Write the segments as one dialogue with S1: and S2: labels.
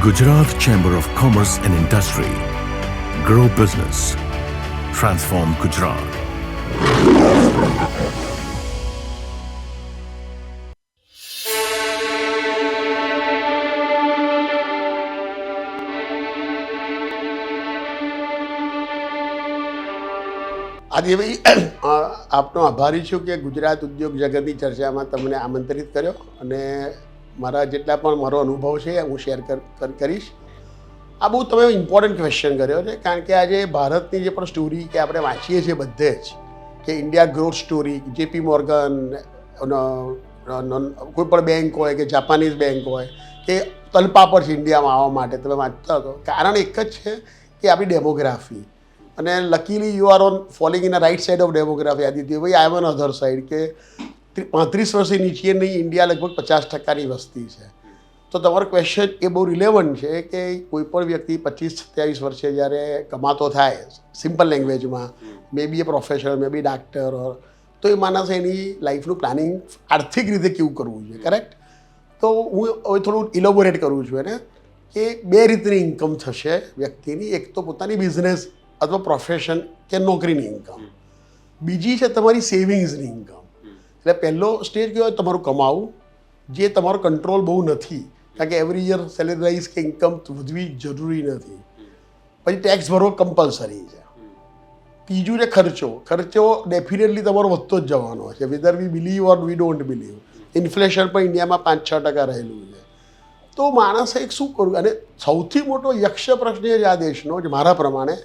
S1: Gujarat Chamber of Commerce and Industry. Grow business. Transform Gujarat.
S2: આજે ભાઈ આપનો આભારી છું કે ગુજરાત ઉદ્યોગ જગતની ચર્ચામાં તમને આમંત્રિત કર્યો અને મારા જેટલા પણ મારો અનુભવ છે હું શેર કરીશ. આ બહુ તમે ઇમ્પોર્ટન્ટ ક્વેશ્ચન કર્યો છે કારણ કે આજે ભારતની જે પણ સ્ટોરી કે આપણે વાંચીએ છીએ બધે જ કે India growth story, JP Morgan, કોઈ પણ બેંક હોય કે જાપાનીઝ બેંક હોય કે તલપા પર છે ઇન્ડિયામાં આવવા માટે તમે વાંચતા હતો. કારણ એક જ છે કે આપણી ડેમોગ્રાફી. અને luckily you are on falling in a right side of demography. આદિત્યભાઈ, I am on other side કે 35 વર્ષથી નીચેની ઇન્ડિયા લગભગ 50% વસ્તી છે. તો તમારો ક્વેશ્ચન એ બહુ રિલેવન્ટ છે કે કોઈ પણ વ્યક્તિ 25-27 વર્ષે જ્યારે કમાતો થાય, સિમ્પલ લેંગ્વેજમાં, મે બી એ પ્રોફેશનલ, મે બી ડાક્ટર, તો એ માણસે એની લાઈફનું પ્લાનિંગ આર્થિક રીતે કેવું કરવું જોઈએ, કરેક્ટ? તો હું હવે થોડું ઇલોબોરેટ કરું છું એને કે બે રીતની ઇન્કમ થશે વ્યક્તિની. એક તો પોતાની બિઝનેસ અથવા પ્રોફેશન કે નોકરીની ઇન્કમ, બીજી છે તમારી સેવિંગ્સની ઇન્કમ. એટલે પહેલો સ્ટેજ કયો, તમારું કમાવું, જે તમારો કંટ્રોલ બહુ નથી કારણ કે એવરી યર સેલેરાઇઝ કે ઇન્કમ વધવી જરૂરી નથી. પછી ટેક્સ ભરવો કમ્પલસરી છે. ત્રીજું છે ખર્ચો. ખર્ચો ડેફિનેટલી તમારો વધતો જ જવાનો છે, whether we believe or we don't believe. Inflation પણ ઇન્ડિયામાં 5-6% રહેલું છે. તો માણસે એક શું કરવું? અને સૌથી મોટો યક્ષ પ્રશ્ન છે આ દેશનો, જે મારા પ્રમાણે,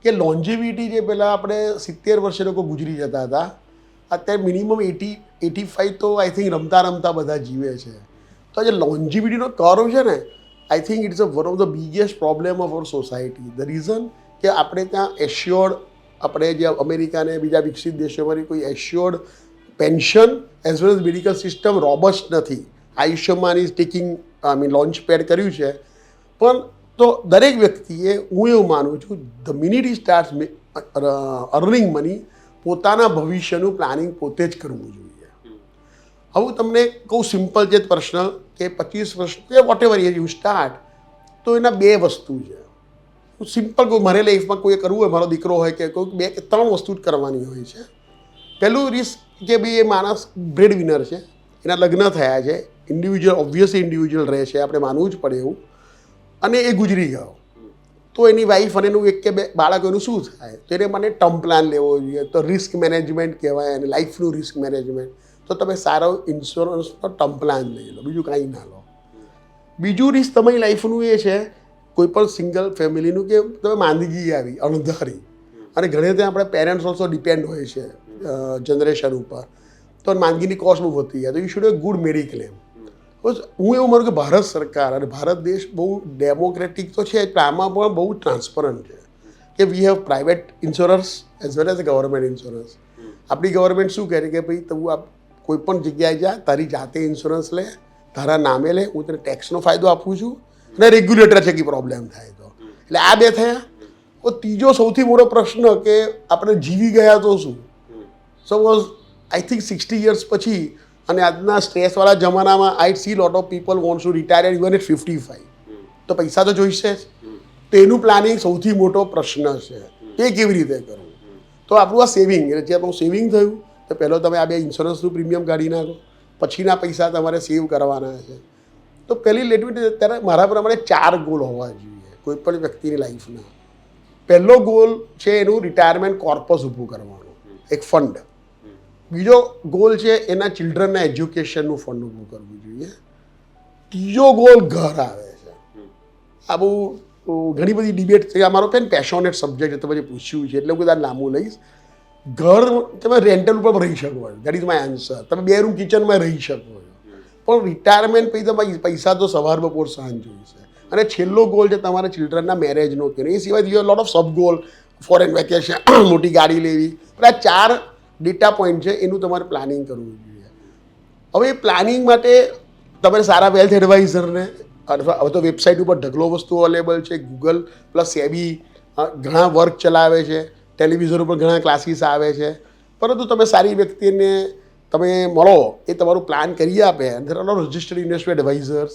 S2: કે લોન્જિવિટી જે પહેલાં આપણે 70 વર્ષે લોકો ગુજરી જતા હતા, અત્યારે મિનિમમ 80-85 તો આઈ થિંક રમતા રમતા બધા જીવે છે. તો જે લોન્જિવિટીનો કર્વ છે ને, I think it's one of the biggest problem of our society. The reason કે આપણે ત્યાં એશ્યોર્ડ, આપણે જે અમેરિકા અને બીજા વિકસિત દેશોમાંની કોઈ assured pension as well as medical system robust નથી. Ayushman is taking launch pad કર્યું છે, પણ તો દરેક વ્યક્તિએ, હું એવું માનું છું, the minute E start earning money, પોતાના ભવિષ્યનું પ્લાનિંગ પોતે જ કરવું જોઈએ. હવે તમને કહું સિમ્પલ જે પ્રશ્ન કે 25 વર્ષ કે વોટ એવર યુ સ્ટાર્ટ, તો એના બે વસ્તુ છે. હું સિમ્પલ કહું, મારે લાઈફમાં કોઈ કરવું હોય, મારો દીકરો હોય કે કોઈ 2-3 વસ્તુ જ કરવાની હોય છે. પહેલું રિસ્ક કે ભાઈ એ માણસ બ્રેડ વિનર છે, એના લગ્ન થયા છે, ઇન્ડિવિજ્યુઅલ, ઓબ્વિયસલી ઇન્ડિવિજ્યુઅલ રહે છે, આપણે માનવું જ પડે એવું, અને એ ગુજરી ગયો, તો એની વાઈફ અને એનું 1 કે 2 બાળક, એનું શું થાય? તો એને મને ટર્મ પ્લાન લેવો જોઈએ. તો રિસ્ક મેનેજમેન્ટ કહેવાય અને લાઈફનું રિસ્ક મેનેજમેન્ટ. તો તમે સારો ઇન્સ્યોરન્સનો ટર્મ પ્લાન લઈ લો, બીજું કાંઈ ના લો. બીજું રિસ્ક તમારી લાઈફનું એ છે, કોઈ પણ સિંગલ ફેમિલીનું, કે તમે માંદગી આવી અણધારી, અને ઘણે ત્યાં આપણે પેરેન્ટ્સ ઓલ્સો ડિપેન્ડ હોય છે જનરેશન ઉપર, તો માંદગીની કોસ્ટ બહુ વધતી જાય. તો you should have good mediclaim. હું એવું માનું કે ભારત સરકાર અને ભારત દેશ બહુ ડેમોક્રેટિક તો છે, પણ આમાં પણ બહુ ટ્રાન્સપરન્ટ છે કે we have private insurance as well as government insurance. આપણી ગવર્મેન્ટ શું કહે કે ભાઈ તું આ કોઈ પણ જગ્યાએ જા, તારી જાતે ઇન્સ્યોરન્સ લે, તારા નામે લે, હું તને ટેક્સનો ફાયદો આપું છું, અને રેગ્યુલેટર છે કે પ્રોબ્લેમ થાય તો. એટલે આ બે થયા. તો ત્રીજો સૌથી મોટો પ્રશ્ન કે આપણે જીવી ગયા તો શું? સપોઝ આઈ થિંક 60 years પછી, અને આજના સ્ટ્રેસવાળા જમાનામાં I see lot of people wants to retire even at 55. તો પૈસા તો જોઈશે જ. તો એનું પ્લાનિંગ સૌથી મોટો પ્રશ્ન છે, એ કેવી રીતે કરવું? તો આપણું આ સેવિંગ, એટલે જે આપણું સેવિંગ થયું, તો પહેલો તમે આ બે ઇન્સ્યોરન્સનું પ્રીમિયમ કાઢી નાખો, પછીના પૈસા તમારે સેવ કરવાના છે. તો પહેલી લેટવી અત્યારે મારા પ્રમાણે 4 ગોલ હોવા જોઈએ કોઈ પણ વ્યક્તિની લાઈફના. પહેલો ગોલ છે એનું રિટાયરમેન્ટ કોર્પસ ઊભું કરવાનું, એક ફંડ. બીજો ગોલ છે એના ચિલ્ડ્રનના એજ્યુકેશનનું ફંડ ઊભું કરવું જોઈએ. ત્રીજો ગોલ ઘર આવે છે. આ બહુ ઘણી બધી ડિબેટ છે, આ મારો પેન પેશોનેટ સબ્જેક્ટ તમે પૂછ્યું છે એટલે હું બધા લાંબુ લઈશ. ઘર તમે રેન્ટલ ઉપર રહી શકો, દેટ ઇઝ માય આન્સર. તમે 2 રૂમ કિચનમાં રહી શકો, પણ રિટાયરમેન્ટ પછી તમારે પૈસા તો સવાર બપોર સાંજ જોઈશે. અને છેલ્લો ગોલ છે તમારા ચિલ્ડ્રનના મેરેજનો કે એ સિવાય you lot of sub goal, foreign vacation, મોટી ગાડી લેવી. પણ આ 4 ડેટા પોઈન્ટ છે, એનું તમારે પ્લાનિંગ કરવું જોઈએ. હવે પ્લાનિંગ માટે તમારે સારા વેલ્થ એડવાઇઝરને, હવે તો વેબસાઇટ ઉપર ઢગલો વસ્તુઓ અવેલેબલ છે, ગૂગલ પ્લસ સેબી ઘણા વર્ક ચલાવે છે, ટેલિવિઝન ઉપર ઘણા ક્લાસીસ આવે છે. પરંતુ તમે સારી વ્યક્તિને તમે મળો, એ તમારું પ્લાન કરી આપે. There are registered investment advisers,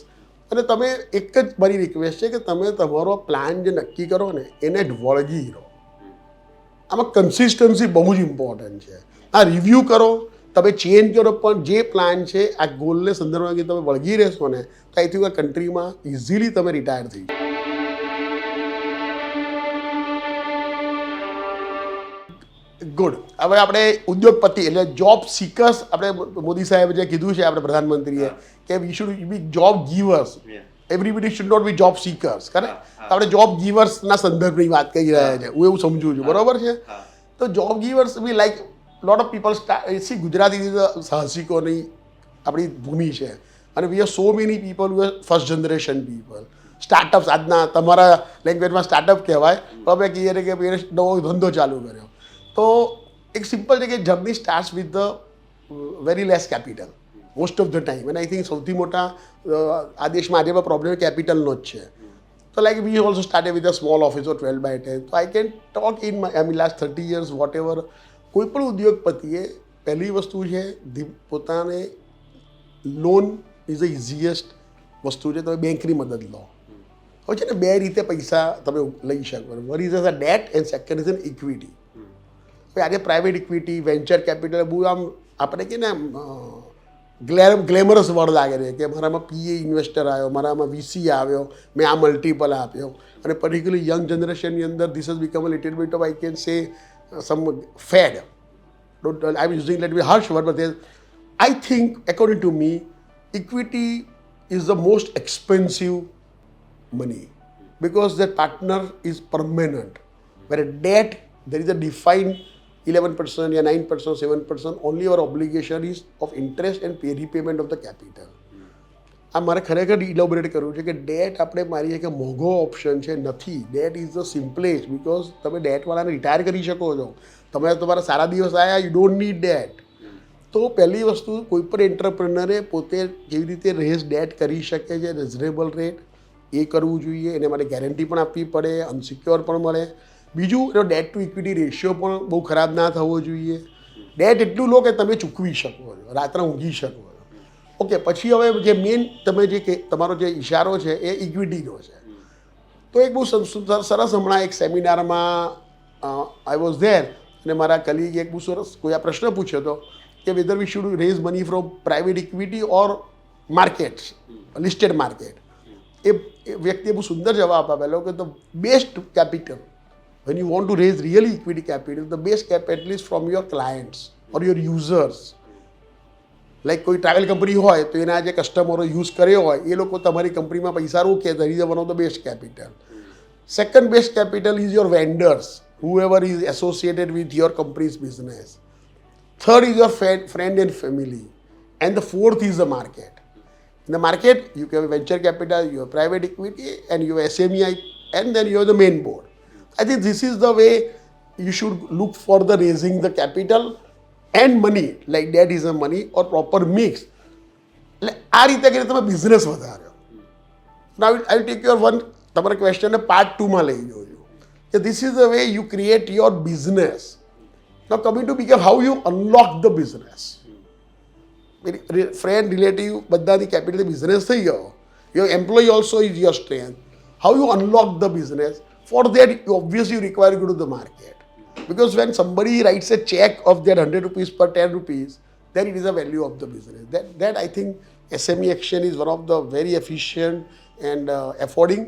S2: અને તમે એક જ મારી રિક્વેસ્ટ છે કે તમે તમારો પ્લાન જે નક્કી કરો ને એને જ વળગી રહો. આમાં કન્સિસ્ટન્સી બહુ જ ઇમ્પોર્ટન્ટ છે. આ રિવ્યૂ કરો, તમે ચેન્જ કરો, પણ જે પ્લાન છે આ ગોલને સંદર્ભમાં તમે વળગી રહેશો ને તો આઈ થિંક આ કન્ટ્રીમાં ઇઝીલી તમે રિટાયર થઈ જાઓ. ગુડ. હવે આપણે ઉદ્યોગપતિ એટલે જોબ સિકર્સ, આપણે મોદી સાહેબે જે કીધું છે આપણે પ્રધાનમંત્રીએ કે we should be job givers, everybody should not be job seekers. Correct? આપણે જોબ ગીવર્સના સંદર્ભની વાત કરી રહ્યા છે, હું એવું સમજુ છું. બરોબર છે? તો job givers be like lot of people see Gujarati સાહસિકોની આપણી ભૂમિ છે અને we are so many people who are first generation people. Startups આજના તમારા લેંગ્વેજમાં સ્ટાર્ટઅપ કહેવાય, તો આપણે કહીએ કે ભાઈ નવો ધંધો ચાલુ કર્યો. તો એક સિમ્પલ છે કે journey starts with the very less capital most of the time. અને આઈ થિંક સૌથી મોટા આ દેશમાં આજે પણ પ્રોબ્લેમ કેપિટલનો જ છે. તો like we also started with a small office or 12/10. તો I can talk in my last 30 years whatever. કોઈ પણ ઉદ્યોગપતિએ પહેલી વસ્તુ છે પોતાને લોન ઇઝ ધ ઇઝીએસ્ટ વસ્તુ છે. તમે બેંકની મદદ લો. હવે છે ને બે રીતે પૈસા તમે લઈ શકો. One is a date and second is an equity. આજે પ્રાઇવેટ ઇક્વિટી, વેન્ચર કેપિટલ બહુ આમ આપણે કે ને ગ્લેમરસ વર્ડ લાગે છે કે મારામાં પીએ ઇન્વેસ્ટર આવ્યો, મારામાં વીસી આવ્યો, મેં આ મલ્ટિપલ આપ્યો. અને પર્ટિક્યુલરલી યંગ જનરેશનની અંદર this is become a little bit of I can say some fad. I am using let be harsh word, but I think according to me equity is the most expensive money because that partner is permanent. Where debt, there is a defined 11% or 9%, 7%. Only your obligation is of interest and repayment of the capital. આ મારે ખરેખર ઇલોબરેટ કરવું છે કે date આપણે મારીએ કે મોંઘો ઓપ્શન છે, નથી. That is the simplest because તમે ડેટવાળાને રિટાયર કરી શકો છો. તમે તમારા સારા દિવસ આવ્યા, યુ ડોન્ટ નીડ ડેટ. તો પહેલી વસ્તુ કોઈ પણ એન્ટરપ્રેનરે પોતે કેવી રીતે રેઝ ડેટ કરી શકે છે રિઝનેબલ રેટ એ કરવું જોઈએ. એને માટે ગેરંટી પણ આપવી પડે, અનસિક્યોર પણ મળે. બીજું એનો ડેટ ટુ ઇક્વિટી રેશિયો પણ બહુ ખરાબ ના થવો જોઈએ. ડેટ એટલું લો કે તમે ચૂકવી શકો છો, રાત્રે ઊંઘી શકો છો. ઓકે, પછી હવે જે મેઇન તમે જે તમારો જે ઇશારો છે એ ઇક્વિટીનો છે. તો એક બહુ સરસ હમણાં એક સેમિનારમાં આઈ વોઝ ધેર અને મારા કલીગે એક બહુ સરસ કોઈ આ પ્રશ્ન પૂછ્યો હતો કે whether we should raise money from private equity or markets, listed market. એ વ્યક્તિએ બહુ સુંદર જવાબ આપેલો કે the best capital when you want to raise really equity capital, the best capital is from your clients or your users. Like કોઈ travel company હોય તો એના જે કસ્ટમરો યુઝ કર્યો હોય એ લોકો તમારી કંપનીમાં પૈસા રોકે, that is one of the best capital. Second best capital is your vendors, whoever is associated with your company's business. Third is your friend and family. And the fourth is the market. In the market, you have venture capital, you have private equity, and you have SME, and then you have the main board. I think this is the way you should look for the raising the capital and money, like that is a money or proper mix. એટલે આ રીતે કરીને તમે business વધાર્યો. Now I will take your one તમારા ક્વેશ્ચનને part 2માં લઈ જઉં છું કે this is the way you create your business. Now coming to become how you unlock the business. Friend, relative બધાની કેપિટલ બિઝનેસ થઈ ગયો. Your employee also is your strength. How you unlock the business? For that, you obviously require to go to the market. Because when somebody writes a check of their 100 rupees per 10 rupees, then it is the value of the business. That I think SME action is one of the very efficient and affording.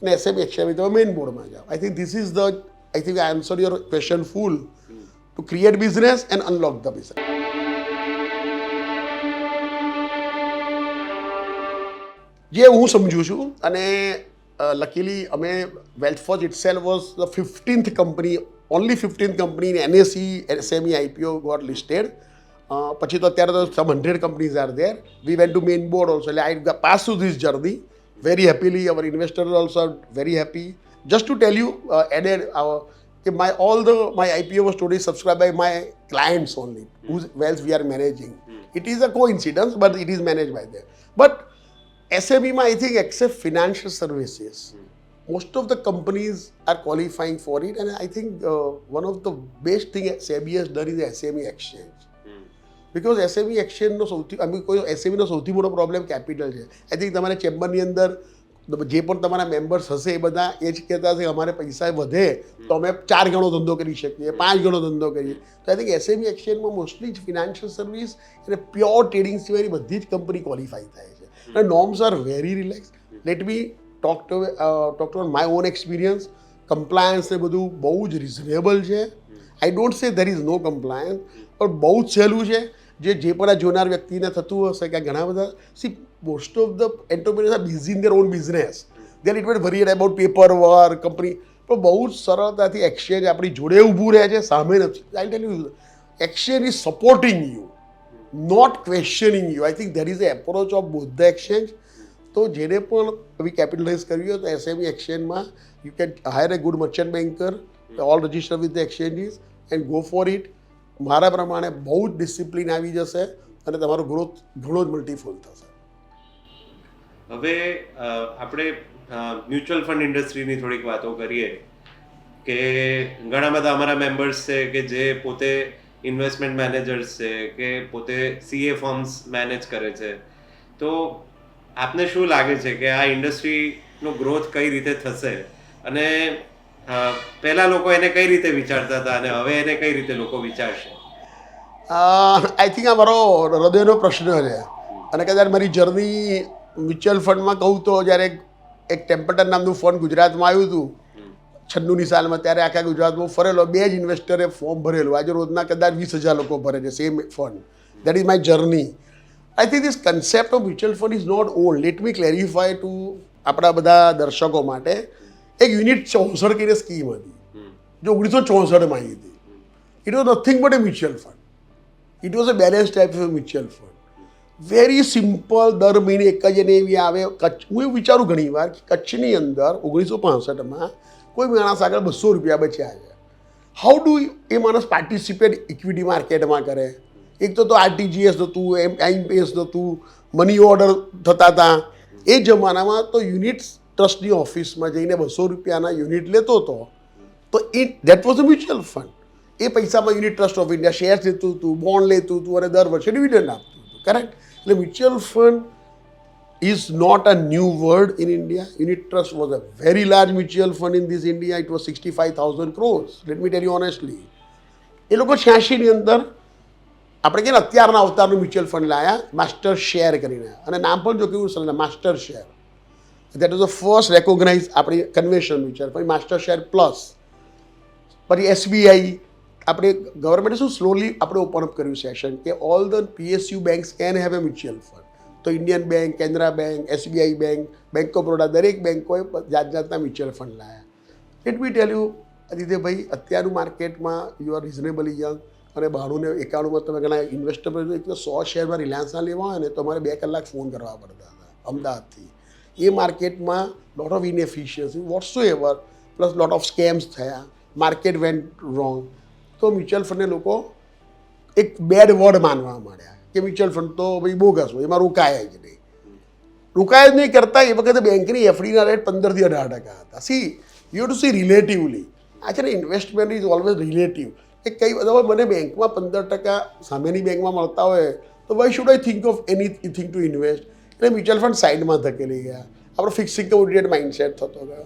S2: And SME action with the main board. I think this is the, I think I answered your question full. To create business and unlock the business. જે હું સમજુ છું અને luckily અમે Wealthforge itself was the 15th company, only 15th company in NSE SME IPO got listed. પછી તો અત્યારે તો some 100 companies are there. We went to main board also. I passed through this journey very happily. Our investors also are very happy. Just to tell you, added my IPO was totally subscribed by my clients only, whose wealth we are managing. It is a coincidence, but it is managed by them. But SME, I think, except financial services, most of the companies are qualifying for it. And I think one of the best things SEBI has done is the SME exchange. Because SME એક્સચેન્જનો કોઈ એસએમઈનો સૌથી મોટો problem capital છે. I think તમારે ચેમ્બરની અંદર જે પણ તમારા મેમ્બર્સ હશે એ બધા એ જ કહેતા હશે કે અમારે પૈસા વધે તો અમે 4 ગણો ધંધો કરી શકીએ, 5 ગણો ધંધો કરીએ. તો આઈ થિંક એસએમઈ એક્સચેન્જમાં મોસ્ટલી જ ફિનાન્શિયલ સર્વિસ અને પ્યોર ટ્રેડિંગ સિવાયની બધી જ કંપની ક્વોલિફાઈ થાય છે. અને norms are very relax. Let me talk on my own experience. Compliance ને બધું બહુ જ રિઝનેબલ છે. આઈ ડોન્ટ સે ધેર ઇઝ નો કમ્પ્લાયન્સ, પણ બહુ જ સહેલું છે. જે પણ આ જોનાર વ્યક્તિને થતું હશે કે ઘણા બધા most of the entrepreneurs are busy in their own business. They are little worried about paper work company, પણ બહુ જ સરળતાથી એક્સચેન્જ આપણી જોડે ઊભું રહે છે, સામે નથી. I tell you exchange is supporting you, not questioning you. I think there is a approach of both the exchange. તો જેને પણ હવે કેપિટલાઇઝ કરવી હોય તો એસએમઈ એક્સચેન્જમાં you can hire a good merchant banker, all register with the exchanges and go for it. મારા પ્રમાણે બહુ જ ડિસિપ્લિન આવી જશે અને તમારો ગ્રોથ ઘણો જ મલ્ટીફોલ થશે.
S3: હવે આપણે મ્યુચ્યુઅલ ફંડ ઇન્ડસ્ટ્રીની થોડીક વાતો કરીએ કે ઘણા બધા અમારા મેમ્બર્સ છે કે જે પોતે ઇન્વેસ્ટમેન્ટ મેનેજર્સ છે કે પોતે સીએ ફર્મ્સ મેનેજ કરે છે. તો આપને શું લાગે છે કે આ ઇન્ડસ્ટ્રીનો ગ્રોથ કઈ રીતે થશે અને પહેલાં લોકો એને કઈ રીતે વિચારતા હતા અને હવે એને કઈ રીતે લોકો વિચારશે?
S2: આઈ થિંક આ મારો હૃદયનો પ્રશ્ન છે. અને કદાચ મારી જર્ની મ્યુચ્યુઅલ ફંડમાં કહું તો જ્યારે એક ટેમ્પલ્ટન નામનું ફંડ ગુજરાતમાં આવ્યું હતું 96ની સાલમાં, ત્યારે આખા ગુજરાતમાં ફરેલો. 2 જ ઇન્વેસ્ટરે ફોર્મ ભરેલું. આજે રોજના કદાચ 20,000 લોકો ભરે છે same fund. That is my journey. I think this concept of mutual fund is not old. Let me clarify to આપણા બધા દર્શકો માટે. એક યુનિટ 64 કરીને સ્કીમ હતી, જો 1964માં આવી હતી. It was nothing but A mutual fund. It was a balance type of mutual fund. Very simple. દર મહિને એક જ એને એવી આવે. હું એવું વિચારું ઘણી વાર કે કચ્છની અંદર 1965માં કોઈ માણસ આગળ 200 રૂપિયા બચ્યા છે. હાઉ ડુ એ માણસ પાર્ટિસિપેટ ઇક્વિટી માર્કેટમાં કરે? એક તો આરટીજીએસ નહોતું, આઈએમપીએસ નહોતું, મની ઓર્ડર થતા હતા. એ જમાનામાં તો યુનિટ ટ્રસ્ટની ઓફિસમાં જઈને 200 રૂપિયાના યુનિટ લેતો હતો. તો that was a mutual fund. એ પૈસામાં unit trust of India shares લેતું હતું, બોન્ડ લેતું હતું અને દર વર્ષે ડિવિડન્ડ આપતું હતું. કરેક્ટ? એટલે mutual fund is not a new word in India. Unit trust was a very large mutual fund in this India. It was 65,000 crores. Let me tell you honestly. એ લોકો 86ની અંદર આપણે કે અત્યારના અવતારનું મ્યુચ્યુઅલ ફંડ લાયા, માસ્ટર શેર કરીને. અને નામ પણ જો કેવું સરસ, master share. That was the first recognise આપણી conventional mutual fund. Master share plus પછી એસબીઆઈ. આપણે ગવર્મેન્ટે શું સ્લોલી આપણે ઓપન અપ કર્યું સેશન કે all the PSU banks can have a mutual fund. તો Indian bank, Canara bank, SBI bank, bank of Baroda, દરેક બેંકોએ જાતના મ્યુચ્યુઅલ ફંડ લાયા. લેટ મી ટેલ યુ આદિત્યભાઈ, અત્યારનું માર્કેટમાં યુ આર રિઝનેબલી યંગ અને 92 ને 91માં તમે ઘણા ઇન્વેસ્ટર પર 100 શેરમાં રિલાયન્સના લેવા હોય ને તો અમારે 2 કલાક ફોન કરવા પડતા હતા અમદાવાદથી. એ માર્કેટમાં lot of inefficiency whatsoever plus lot of scams થયા. Market went wrong. તો મ્યુચ્યુઅલ ફંડને લોકો એક બેડ વર્ડ માનવા માંડ્યા કે મ્યુચ્યુઅલ ફંડ તો ભાઈ બોગસ હોય, એમાં રોકાય જ નહીં. રોકાય જ નહીં કરતા એ વખતે બેંકની એફડીના રેટ 15 થી 18% હતા. See you to see relatively. આ છે ને ઇન્વેસ્ટમેન્ટ ઇઝ ઓલવેઝ રિલેટિવ. કે કઈ બધા મને બેંકમાં 15% સામેની બેંકમાં મળતા હોય તો why should I think of anything two invest. એટલે મ્યુચ્યુઅલ ફંડ સાઇડમાં ધકેલી ગયા. આપણો ફિક્સ ઇન્કમ ઓરિએન્ટેડ માઇન્ડસેટ થતો ગયો.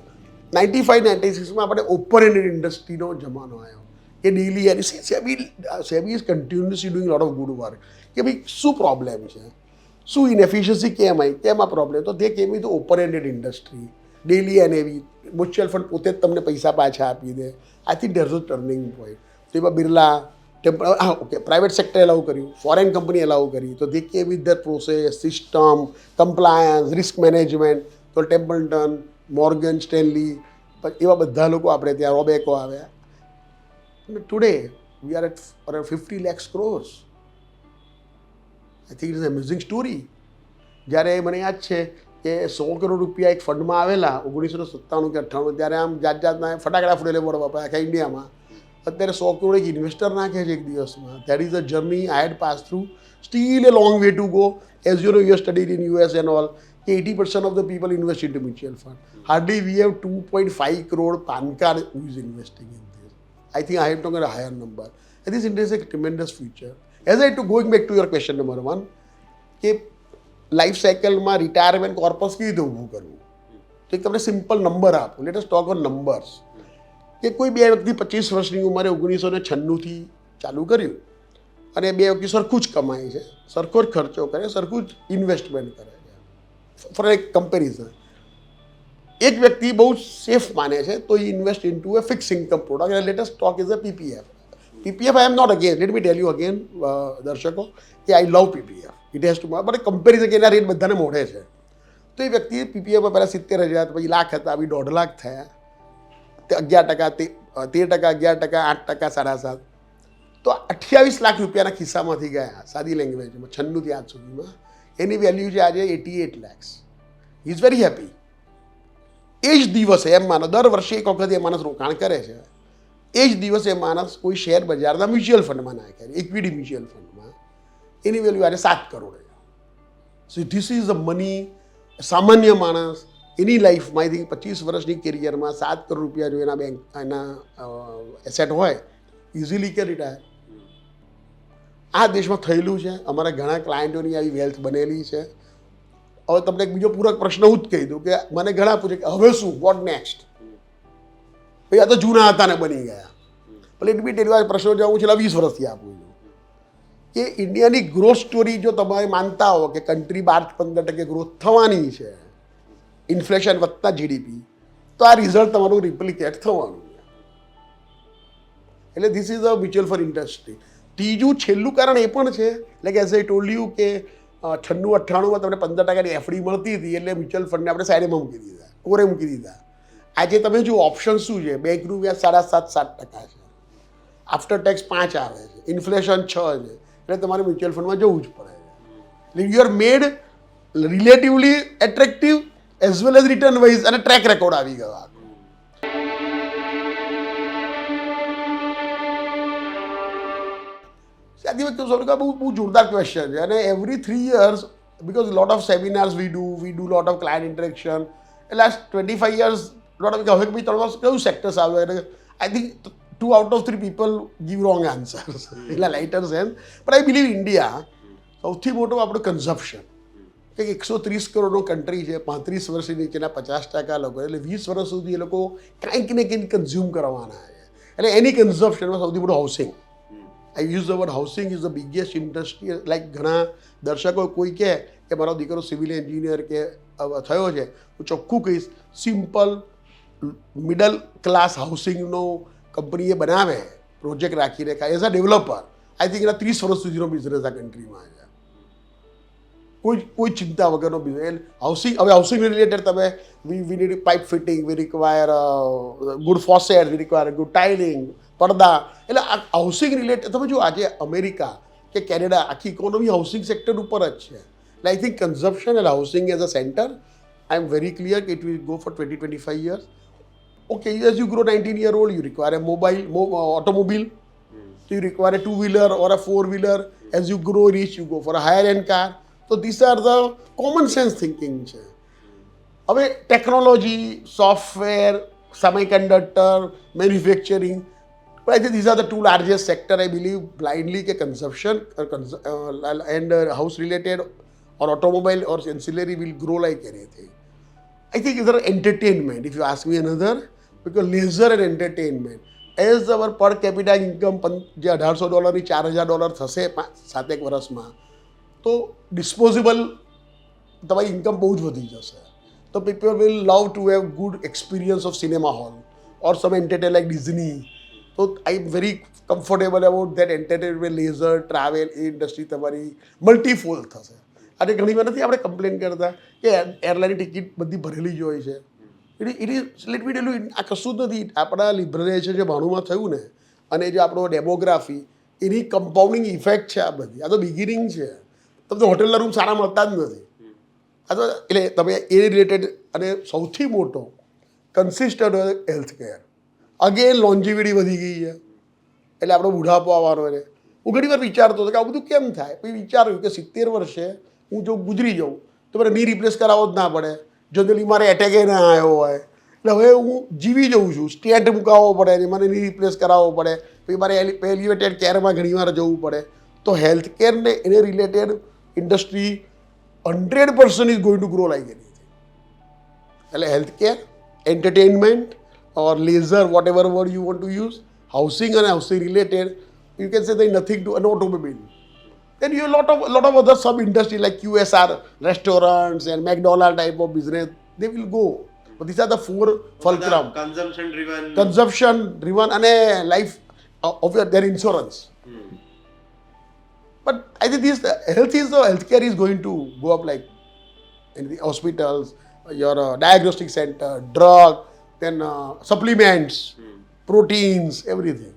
S2: 95-96માં આપણે ઓપન એન્ડેડ ઇન્ડસ્ટ્રીનો જમાનો આવ્યો કે daily any SEBI is continuously doing lot of good work. કે ભાઈ શું પ્રોબ્લેમ છે, શું ઇનએફિશિયન્સી કેમ આવી, કેમ આ પ્રોબ્લેમ. તો તે કેમ તો open ended industry, daily NAV, mutual fund પોતે જ તમને પૈસા પાછા આપી દે. I think there is a turning point. તો એમાં Birla okay private sector allow કર્યું, ફોરેન કંપની એલાઉ કરી. તો they came with their process, system, compliance, risk management. તો ટેમ્પલ્ટન, મોર્ગન સ્ટેનલી, એવા બધા લોકો આપણે ત્યાં રોબેકો આવ્યા. Today we are at 50 lakhs crores. I think it is amazing story. જ્યારે મને યાદ છે કે 100 કરોડ રૂપિયા એક ફંડમાં આવેલા 1997 કે 98, ત્યારે આમ જાતના ફટાકડા ફૂટેલે બોર્ડ વાપર્યા આખા ઇન્ડિયામાં. અત્યારે 100 કરોડ એક ઇન્વેસ્ટર નાખે છે એક દિવસમાં. That is a journey I had pass through. Still a long way to go. As you know you studied in US and all. 80% of the people invest into mutual fund. Hardly we have 2.5 crore PAN card who is investing in this. I think I have to get a higher number. And this India is a tremendous future. As I to going back to your question number 1 કે life સાયકલમાં retirement corpus કેવી રીતે ઊભું કરવું, તો એક તમને simple number આપો. Late us talk on numbers. કે કોઈ બે વ્યક્તિ 25 વર્ષની ઉંમરે 1996થી ચાલુ કર્યું અને બે વ્યક્તિ સરખું જ કમાય છે, સરખો જ ખર્ચો કરે, સરખું જ ઇન્વેસ્ટમેન્ટ કરે છે. ફોર એક કમ્પેરિઝન, એક વ્યક્તિ બહુ સેફ માને છે તો એ invest into a fix income product. Let us talk is a PPF. PPF I am not again, let me tell you again દર્શકો, કે I love PPF. It has to but comparison કે એના rate બધાને મોઢે છે. તો એ વ્યક્તિ પીપીએફમાં પહેલાં 70,000, પછી લાખ હતા, આવી 1.5 લાખ થયા, તે 11%, 13%, 11%, 8%, 7.5%, તો 28 લાખ રૂપિયાના ખિસ્સામાંથી ગયા. સાદી લેંગ્વેજમાં 96થી આજ સુધીમાં એની વેલ્યુ છે આજે 88 lakhs. He is very happy. એ જ દિવસે એમ માનો દર વર્ષે એક વખત એ માણસ રોકાણ કરે છે. એ જ દિવસે એ માણસ કોઈ શેર બજારના મ્યુચ્યુઅલ ફંડમાં નાખે, ઇક્વિટી મ્યુચ્યુઅલ ફંડમાં, એની વેલ્યુ આજે 7 crore. So this is the money. સામાન્ય માણસ એની લાઈફમાં આઈ થિંક 25 વર્ષની કેરિયરમાં 7 કરોડ રૂપિયા જો એના બેંક એના એસેટ હોય, ઇઝીલી કે રિટાયર. આ દેશમાં થયેલું છે. અમારા ઘણા ક્લાયન્ટોની આવી વેલ્થ બનેલી છે. હવે તમને એક બીજો પૂરક પ્રશ્ન હું જ કહી દઉં કે મને ઘણા પૂછે કે હવે શું, વોટ નેક્સ્ટ? ભાઈ આ તો જૂના હતા ને બની ગયા. એટલે એ બી ટેલિવાઇઝ પ્રશ્નો જે હું છેલ્લા 20 વર્ષથી આપું છું કે ઇન્ડિયાની ગ્રોથ સ્ટોરી જો તમે માનતા હો કે કન્ટ્રી 12-15% ગ્રોથ થવાની છે, ઇન્ફ્લેશન વધતા જીડીપી, તો આ રિઝલ્ટ તમારું રિપ્લિકેટ થવાનું છે. એટલે this is a mutual fund industry. ત્રીજું છેલ્લું કારણ એ પણ છે, like as I told you કે 96-98માં તમને 15%ની એફડી મળતી હતી, એટલે મ્યુચ્યુઅલ ફંડને આપણે સાઈડમાં મૂકી દીધા, કોરે મૂકી દીધા. આજે તમે જો ઓપ્શન શું છે, બેંકનું વ્યાજ 7.5% છે, આફ્ટર ટેક્સ 5 આવે છે, ઇન્ફ્લેશન 6 છે, એટલે તમારે મ્યુચ્યુઅલ ફંડમાં જવું જ પડે છે. એટલે you are made relatively attractive as well as return wise, અને ટ્રેક રેકોર્ડ આવી ગયો. સાદી વખતે સૌરભ બહુ જોરદાર ક્વેશ્ચન છે. અને every 3 years, because lot of seminars we do lot of client interaction. Last 25 years lot of હવે બી 3 વર્ષ કયું સેક્ટર્સ આવે, એટલે I think 2 out of 3 people give wrong answers. એટલે લાઇટર સેન્સ. પણ આઈ બિલીવ ઇન્ડિયા સૌથી મોટું આપણું કન્ઝપ્શન, કે 130 કરોડનો કન્ટ્રી છે, 35 વર્ષની નીચેના 50% લોકો, એટલે 20 વર્ષ સુધી એ લોકો કંઈક ને કંઈક કન્ઝ્યુમ કરવાના છે. એટલે એની કન્ઝપ્શનમાં સૌથી મોટું housing. I use the word housing is the biggest industry. Like ઘણા દર્શકો કોઈ કહે કે મારો દીકરો સિવિલ એન્જિનિયર કે થયો છે, હું ચોખ્ખું કહીશ, સિમ્પલ મિડલ ક્લાસ હાઉસિંગનો કંપનીએ બનાવે, પ્રોજેક્ટ રાખીને as a developer, I think એના 30 વર્ષ સુધીનો બિઝનેસ આ કન્ટ્રીમાં છે. કોઈ ચિંતા વગરનો બિઝનેસ. હાઉસિંગ, હવે હાઉસિંગ રિલેટેડ તમે we need pipe fitting, we require good faucet, we require good tiling, પડદા. એટલે આ હાઉસિંગ રિલેટેડ તમે જો આજે અમેરિકા કે કેનેડા આખી ઇકોનોમી હાઉસિંગ સેક્ટર ઉપર જ છે. એટલે I think consumption and housing as a centre, I am very clear કે it will go for 20-25 years. Okay, as you grow 19-year-old, you require a automobile. So you require a 2-wheeler or a 4-wheeler. As you grow rich, you go for a higher end car. So these are the common sense thinking છે. હવે technology, software, semiconductor, manufacturing, but I think these are the 2 largest sector, I believe blindly, કે consumption and house related or automobile or ancillary will grow like anything. I think either entertainment, if you ask me another, because leisure and entertainment, as our per capita income જે $1,800 $4,000 થશે 7 વર્ષમાં, તો disposable તમારી income બહુ જ વધી જશે. તો people will love to have good experience of cinema hall or some entertain like Disney. તો I am very comfortable about that entertainment, leisure, travel, એ ઇન્ડસ્ટ્રી તમારી મલ્ટીફોલ્ડ થશે. આજે ઘણી વાર નથી આપણે કમ્પ્લેન કરતા કે એરલાઇનની ટિકિટ બધી ભરેલી જ હોય છે. It is late me tell you, આ કશું જ નથી. આપણા લિબરલાઇઝેશન જે ભાણુમાં થયું ને, અને જે આપણો ડેમોગ્રાફી, એની કમ્પાઉન્ડિંગ ઇફેક્ટ છે આ બધી. આ તો બિગિનિંગ છે. તમને હોટેલના રૂમ સારા મળતા જ નથી. આ તો એટલે તમે એ રિલેટેડ, અને સૌથી મોટો કન્સિસ્ટન્ટ હેલ્થકેર. અગેન લોન્જીવિટી વધી ગઈ છે, એટલે આપણો બુઢાપો આવવાનો છે. હું ઘણી વાર વિચારતો હતો કે આ બધું કેમ થાય. પછી વિચાર્યું કે 70 વર્ષે હું જો ગુજરી જાઉં તો મારે ની રિપ્લેસ કરાવવો જ ના પડે. જનરલી મારે એટેકે ના આવ્યો હોય, એટલે હવે હું જીવી જઉં છું. સ્ટેન્ટ મુકાવવો પડે, મને ની રિપ્લેસ કરાવવો પડે, પછી મારે એલિવેટેડ કેરમાં ઘણી વાર જવું પડે. તો હેલ્થ કેરને એને related industry 100% is going to grow like anything. એટલે health care, entertainment or leisure, whatever word you want to use, housing અને housing related, you can say there's nothing to an automobile. Then you have lot of other sub industry like QSR, restaurants and McDonald type of business, they will go. But these are the four fulcrum. Consumption driven and life of their insurance. But I think this healthcare is going to go up, like in the hospitals, your diagnostic center, drug, then supplements, proteins, everything.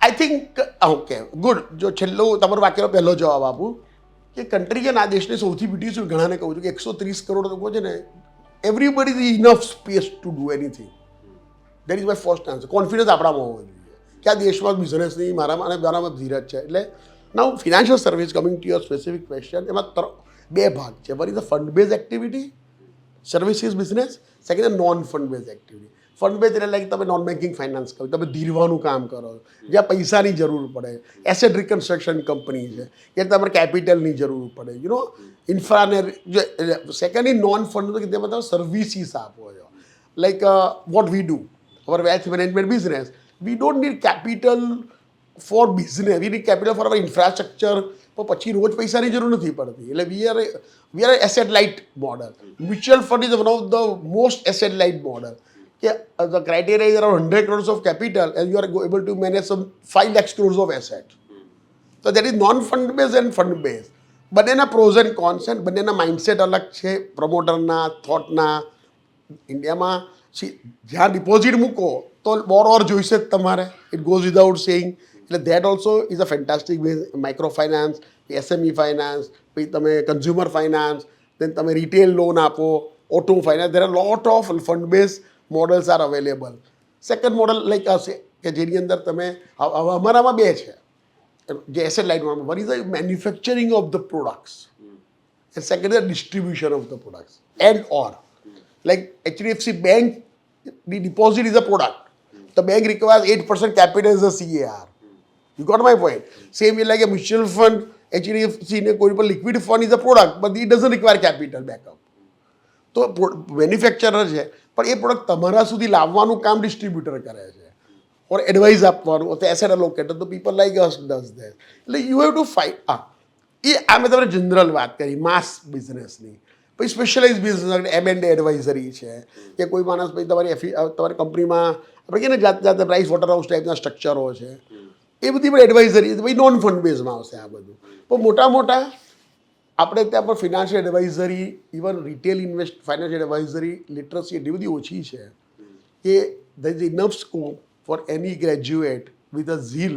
S2: I think okay good. જો છેલ્લો તમારો વાક્યનો પહેલો જવાબ આપું કે country છે ને, આ દેશની સૌથી બ્યુટીફુલ, ઘણાને કહું છું કે 130 કરોડ લોકો છે ને, everybody is enough space to do anything. That is my first answer. Confidence આપણામાં હોવો જોઈએ કે આ દેશમાં બિઝનેસની મારામાં અને મારામાં ધીરજ છે. એટલે now financial service, coming to your specific question, એમાં બે ભાગ છે. One is the fund base activity, services business. Second is non fund base activity. Fund base એટલે લાઈક તમે નોન બેન્કિંગ ફાઇનાન્સ કરો, તમે ધીરવાનું કામ કરો, જ્યાં પૈસાની જરૂર પડે, એસેટ રિકન્સ્ટ્રક્શન કંપની છે, જ્યાં તમારે કેપિટલની જરૂર પડે, યુ નો ઇન્ફ્રાને. સેકન્ડ ઇઝ નોન ફંડ, કે તેમાં તમે સર્વિસીસ આપો છો. Like what we do, our wealth management business, we don't need capital for business, we need capital for our infrastructure. તો પછી રોજ પૈસાની જરૂર નથી પડતી. એટલે we are asset light model. Mutual fund is one of the most asset light model. The criteria is around 100 crores of capital and you are able to manage some 5 lakh crores of asset. So that is non-fund based and fund based. બંનેના pros and cons છે, બંનેના mindset અલગ છે, પ્રમોટરના, થોટના. ઇન્ડિયામાં જ્યાં deposit મૂકો તો બોરોવર જોઈશે જ તમારે, ઇટ ગોઝ વિધાઉટ સેઇંગ. એટલે that also is a fantastic way. Micro finance, SME finance, પછી તમે કન્ઝ્યુમર ફાઇનાન્સ, દેન તમે રિટેલ લોન આપો, auto finance. There are lot of fund base models are available. Second model like હશે કે જેની અંદર તમે, અમારામાં બે છે જે એસેટ લાઇટમાં. One is the manufacturing of the products and second is distribution of the products. And or like HDFC Bank, the deposit is a product. The bank requires 8% capital as a CAR. You got my point? Same way like a mutual fund, HDFC ને કોઈ પણ liquid fund is a product, but it doesn't require capital backup. તો manufacturer છે, પણ એ product તમારા સુધી લાવવાનું કામ ડિસ્ટ્રીબ્યુટર કરે છે, ઓર એડવાઇસ આપવાનું, તો એસેટ અલોકેટર, તો people like us does that. એટલે યુ હેવ ટુ ફાઇટ. આ મેં તમને જનરલ વાત કરી માસ બિઝનેસની. પછી સ્પેશિયલાઇઝ બિઝનેસ, M&A એડવાઇઝરી છે, કે કોઈ માણસ પછી તમારી કંપનીમાં આપણે કહીએ ને જાતે પ્રાઇસ વોટર હાઉસ ટાઈપના સ્ટ્રક્ચરો છે, એ બધી પણ એડવાઇઝરી. પછી નોન ફંડ બેઝમાં આવશે આ બધું. પણ મોટા આપણે ત્યાં પણ financial advisory, even retail financial advisory literacy એટલી બધી ઓછી છે કે there is enough scope for any graduate with a zeal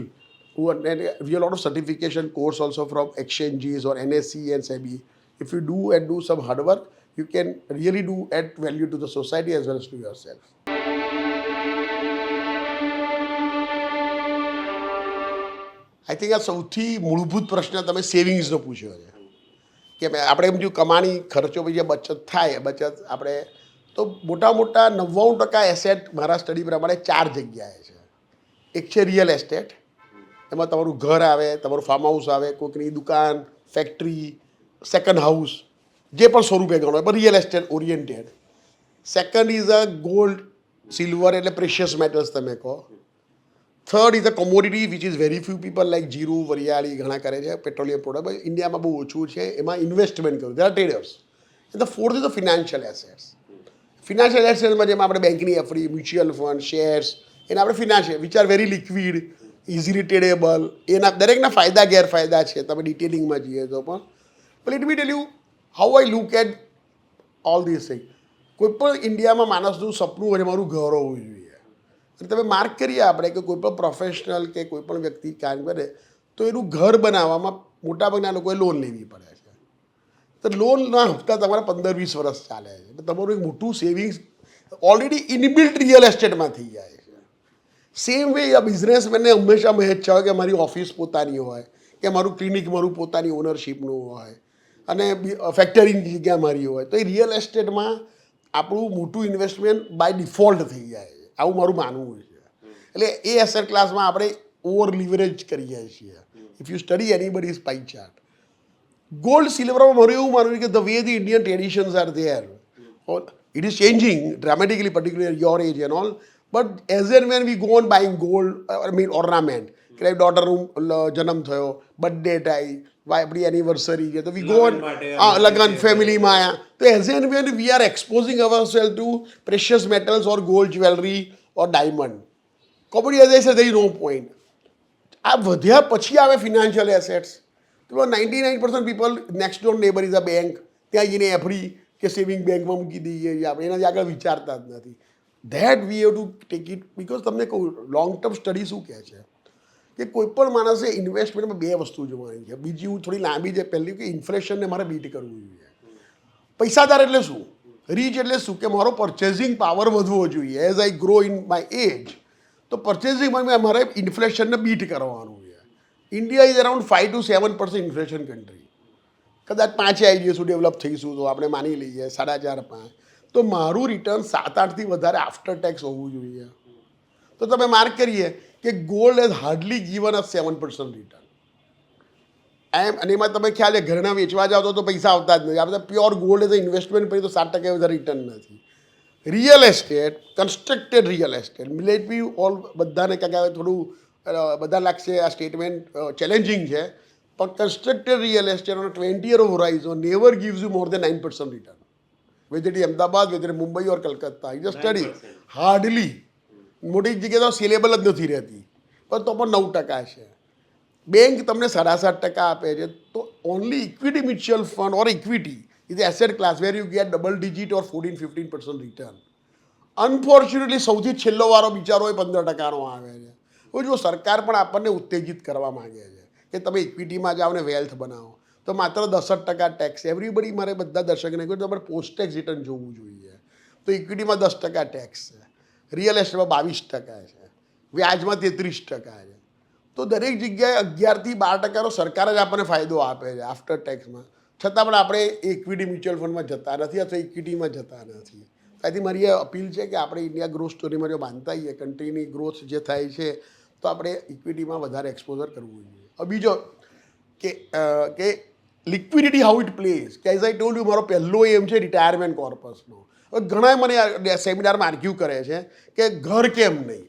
S2: who are, and we have a lot of certification course also from exchanges or NSE and SEBI. If you do some hard work, you can really add value to the society as well as to yourself. I think આ સૌથી મૂળભૂત પ્રશ્ન તમે સેવિંગ્સનો પૂછ્યો છે કે આપણે એમ જો કમાણી ખર્ચો પછી બચત થાય, બચત આપણે તો મોટા 99% એસેટ મારા સ્ટડી પ્રમાણે 4 જગ્યાએ છે. એક છે રિયલ એસ્ટેટ, એમાં તમારું ઘર આવે, તમારું ફાર્મ હાઉસ આવે, કોઈકની દુકાન, ફેક્ટરી, સેકન્ડ હાઉસ, જે પણ સ્વરૂપે ગણો પણ real estate oriented. Second is a gold, silver એટલે પ્રેશિયસ મેટલ્સ તમે કહો. Third is a commodity which is very few people like જીરું, વરિયાળી ઘણા કરે છે, પેટ્રોલિયમ પ્રોડક્ટ ઇન્ડિયામાં બહુ ઓછું છે, એમાં ઇન્વેસ્ટમેન્ટ કરવું, there are traders. And the fourth is the financial assets. Financial એસેટ્સમાં જેમાં આપણે બેંકની એફડી, મ્યુચ્યુઅલ ફંડ, શેર્સ, એને આપણે financial which are very liquid, easily tradable. એના દરેકના ફાયદા ગેરફાયદા છે, તમે ડિટેલિંગમાં જઈએ તો પણ. Let me tell you how I look at all this thing. કોઈ પણ ઇન્ડિયામાં માણસનું સપનું હોય મારું ઘર હોવું જોઈએ. અને તમે માર્ક કરીએ આપણે કે કોઈ પણ પ્રોફેશનલ કે કોઈ પણ વ્યક્તિ કામ કરે તો એનું ઘર બનાવવામાં મોટાભાગના લોકોએ લોન લેવી પડે છે. તો લોનના હપ્તા તમારા 15-20 વર્ષ ચાલે છે. એટલે તમારું એક મોટું સેવિંગ્સ ઓલરેડી ઇનબિલ્ટ રિયલ એસ્ટેટમાં થઈ જાય છે. સેમ વે આ બિઝનેસમેનને હંમેશા મહેજ છે કે મારી ઓફિસ પોતાની હોય, કે મારું ક્લિનિક મારું પોતાની ઓનરશીપનું હોય, અને ફેક્ટરીની જગ્યા મારી હોય. તો એ રિયલ એસ્ટેટમાં આપણું મોટું ઇન્વેસ્ટમેન્ટ બાય ડિફોલ્ટ થઈ જાય છે, આવું મારું માનવું છે. એટલે એ એસેટ ક્લાસમાં આપણે ઓવર લિવરેજ કરીએ છીએ. If you study anybody's pie chart, gold સિલ્વરમાં મારું એવું માનવું છે કે the way the Indian traditions are there, it is changing dramatically, particularly at your age and all, but as and when we go on buying gold, I mean ornament, કે ડોટરનું જન્મ થયો, birthday થાય, આપણી એનિવર્સરી છે, તો we go on લગન ફેમિલીમાં આવ્યા, તો as and when we are exposing ourselves to precious metals or gold jewellery or diamond. Commodity as છે દેર ઇઝ નો પોઈન્ટ. આ વધ્યા પછી આવે ફિનાન્શિયલ એસેટ્સ. તો 99% people next door neighbour is a bank, ત્યાં જઈને એફડી કે saving બેંકમાં મૂકી દઈએ છીએ આપણે, એનાથી આગળ વિચારતા જ નથી. That we have to take it, because તમને કહું લોંગ ટર્મ સ્ટડી શું કહે છે કે કોઈ પણ માણસે ઇન્વેસ્ટમેન્ટમાં બે વસ્તુ જોવાની છે. બીજી હું થોડી લાંબી છે, પહેલી કે ઇન્ફ્લેશનને મારે બીટ કરવું જોઈએ. પૈસાદાર એટલે શું, રીચ એટલે શું, કે મારો પરચેઝિંગ પાવર વધવો જોઈએ. As I grow in my age, તો પરચેઝિંગમાં મારે ઇન્ફ્લેશનને બીટ કરવાનું છે. India is around 5 to 7% inflation country. કદાચ 5 આવી જઈશું, ડેવલપ થઈશું તો આપણે માની લઈએ 4.5-5, તો મારું રિટર્ન 7-8થી વધારે આફ્ટર ટેક્સ હોવું જોઈએ. તો તમે માર્ક કરીએ કે gold has hardly given a 7% return. અને એમાં તમે ખ્યાલ છે ઘરના વેચવા જાઓ તો પૈસા આવતા જ નથી. આ બધા પ્યોર ગોલ્ડ એઝ ઇન્વેસ્ટમેન્ટ પછી તો 7% વધારે રિટર્ન નથી. Real estate, constructed real estate, let be all બધાને કાંઈ થોડું બધા લાગશે આ સ્ટેટમેન્ટ ચેલેન્જિંગ છે, પણ constructed real estate on 20-year horizon never gives you more than 9% return. Whether it is Ahmedabad, whether it is Mumbai or Kolkata, you just study. Hardly. મોટી જગ્યાએ તો સિલેબલ જ નથી રહેતી, પણ તો પણ 9% છે. બેંક તમને 7.5% આપે છે. તો only equity mutual fund or equity is asset class where you get double digit or 14-15% return. Unfortunately સૌથી છેલ્લો વારો બિચારો એ 15%નો આવે છે. હવે જો સરકાર પણ આપણને ઉત્તેજિત કરવા માગે છે કે તમે ઇક્વિટીમાં જાઓ ને વેલ્થ બનાવો, તો માત્ર 10% ટેક્સ. એવરીબડી, મારે બધા દર્શકને કહ્યું તમારે પોસ્ટ ટેક્સ રિટર્ન જોવું જોઈએ. તો ઇક્વિટીમાં 10% ટેક્સ છે, રિયલ એસ્ટેટમાં 22% છે, વ્યાજમાં 33% છે. તો દરેક જગ્યાએ 11 થી 12% સરકાર જ આપણને ફાયદો આપે છે આફ્ટર ટેક્સમાં. છતાં પણ આપણે ઇક્વિટી મ્યુચ્યુઅલ ફંડમાં જતા નથી અથવા ઇક્વિટીમાં જતા નથી. તેથી મારી અપીલ છે કે આપણે ઇન્ડિયા ગ્રોથ સ્ટોરીમાં જો બાંધતા હોઈએ, કન્ટ્રીની ગ્રોથ જે થાય છે, તો આપણે ઇક્વિટીમાં વધારે એક્સપોઝર કરવું જોઈએ. બીજો કે લિક્વિડિટી હાઉ ઇટ પ્લેઝ, કે એઝ આઈ ટોલ્ડ યુ, મારો પહેલો એમ છે રિટાયરમેન્ટ કોર્પસનો. હવે ઘણા મને સેમિનારમાં આર્ગ્યુ કરે છે કે ઘર કેમ નહીં,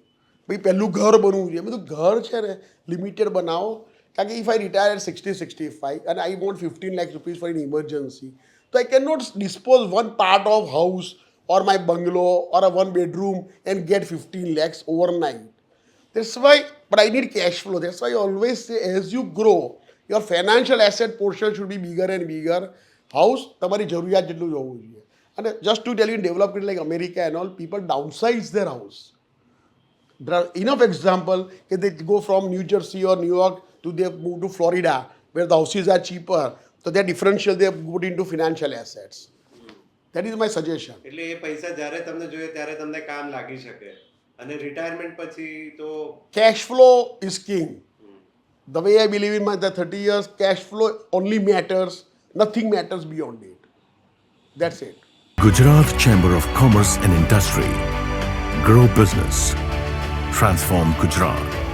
S2: ભાઈ પહેલું ઘર બનવું જોઈએ. બધું ઘર છે ને લિમિટેડ બનાવો, કારણ કે if I retire at 60-65 and I want 15 lakh rupees for an emergency, so I cannot dispose one part of house or my bungalow or a 1 bedroom and get 15 lakhs overnight. That's why, but I need cash flow. That's why I always say, as you grow, your financial asset portion should be bigger and bigger. House તમારી જરૂરિયાત જેટલું જ હોવું જોઈએ. અને just to tell you, in developed countries like America and all, people downsize their house. There are enough example that they go from New Jersey or New York to they move to Florida, where the houses are cheaper. So their differential they put into financial assets. That is my suggestion.
S3: એટલે એ પૈસા જ્યારે તમને જોઈએ ત્યારે તમને કામ લાગી શકે. અને રિટાયરમેન્ટ પછી તો
S2: cash flow is king. The way I believe in my 30 years, cash flow only matters. Nothing matters beyond it. That's it.
S1: Gujarat Chamber of Commerce and Industry. Grow business. Transform Gujarat.